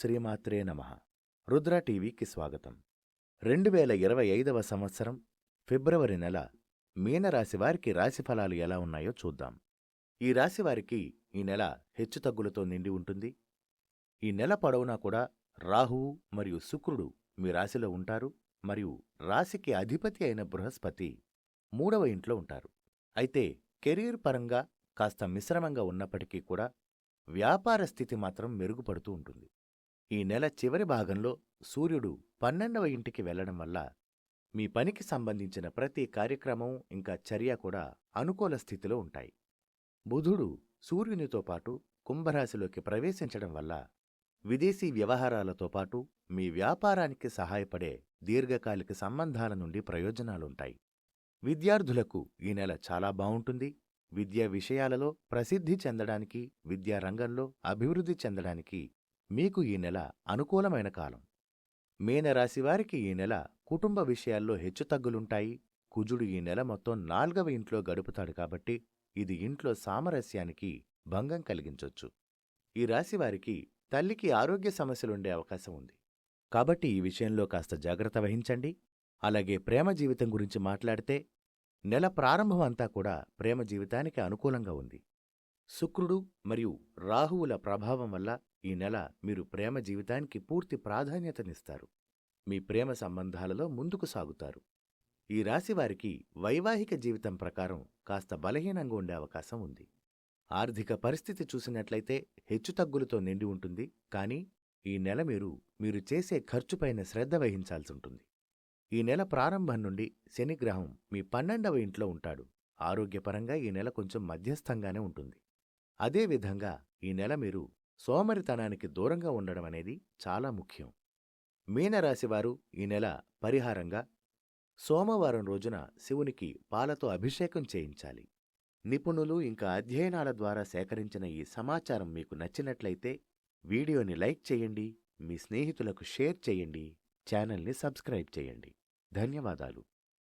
శ్రీమాత్రే నమః. రుద్ర టీవీకి స్వాగతం. 2025వ సంవత్సరం ఫిబ్రవరి నెల మీనరాశివారికి రాశిఫలాలు ఎలా ఉన్నాయో చూద్దాం. ఈ రాశివారికి ఈ నెల హెచ్చుతగ్గులతో నిండి ఉంటుంది. ఈ నెల పొడవునా కూడా రాహువు మరియు శుక్రుడు మీ రాశిలో ఉంటారు మరియు రాశికి అధిపతి అయిన బృహస్పతి 3వ ఇంట్లో ఉంటారు. అయితే కెరీర్ పరంగా కాస్త మిశ్రమంగా ఉన్నప్పటికీ కూడా వ్యాపార స్థితి మాత్రం మెరుగుపడుతూ ఉంటుంది. ఈ నెల చివరి భాగంలో సూర్యుడు 12వ ఇంటికి వెళ్లడం వల్ల మీ పనికి సంబంధించిన ప్రతి కార్యక్రమం ఇంకా చర్య కూడా అనుకూల స్థితిలో ఉంటాయి. బుధుడు సూర్యునితో పాటు కుంభరాశిలోకి ప్రవేశించడం వల్ల విదేశీ వ్యవహారాలతో పాటు మీ వ్యాపారానికి సహాయపడే దీర్ఘకాలిక సంబంధాల నుండి ప్రయోజనాలుంటాయి. విద్యార్థులకు ఈ నెల చాలా బావుంటుంది. విద్యా విషయాలలో ప్రసిద్ధి చెందడానికి, విద్యారంగంలో అభివృద్ధి చెందడానికి మీకు ఈ నెల అనుకూలమైన కాలం. మీనరాశివారికి ఈ నెల కుటుంబ విషయాల్లో హెచ్చుతగ్గులుంటాయి. కుజుడు ఈ నెల మొత్తం 4వ ఇంట్లో గడుపుతాడు కాబట్టి ఇది ఇంట్లో సామరస్యానికి భంగం కలిగించొచ్చు. ఈ రాశివారికి తల్లికి ఆరోగ్య సమస్యలుండే అవకాశం ఉంది. కాబట్టి ఈ విషయంలో కాస్త జాగ్రత్త వహించండి. అలాగే ప్రేమ జీవితం గురించి మాట్లాడితే నెల ప్రారంభం అంతా కూడా ప్రేమ జీవితానికి అనుకూలంగా ఉంది. శుక్రుడు మరియు రాహువుల ప్రభావం వల్ల ఈ నెల మీరు ప్రేమ జీవితానికి పూర్తి ప్రాధాన్యతనిస్తారు. మీ ప్రేమ సంబంధాలలో ముందుకు సాగుతారు. ఈ రాశివారికి వైవాహిక జీవితం ప్రకారం కాస్త బలహీనంగా ఉండే అవకాశం ఉంది. ఆర్థిక పరిస్థితి చూసినట్లయితే హెచ్చుతగ్గులతో నిండి ఉంటుంది. కానీ ఈ నెల మీరు చేసే ఖర్చుపైన శ్రద్ధ వహించాల్సి ఉంటుంది. ఈ నెల ప్రారంభం నుండి శనిగ్రహం మీ 12వ ఇంట్లో ఉంటాడు. ఆరోగ్యపరంగా ఈ నెల కొంచెం మధ్యస్థంగానే ఉంటుంది. అదేవిధంగా ఈ నెల మీరు సోమరితనానికి దూరంగా ఉండడం అనేది చాలా ముఖ్యం. మీనరాశివారు ఈ నెల పరిహారంగా సోమవారం రోజున శివునికి పాలతో అభిషేకం చేయించాలి. నిపుణులు ఇంకా అధ్యయనాల ద్వారా సేకరించిన ఈ సమాచారం మీకు నచ్చినట్లయితే వీడియోని లైక్ చేయండి, మీ స్నేహితులకు షేర్ చేయండి, ఛానల్ని సబ్స్క్రైబ్ చేయండి. ధన్యవాదాలు.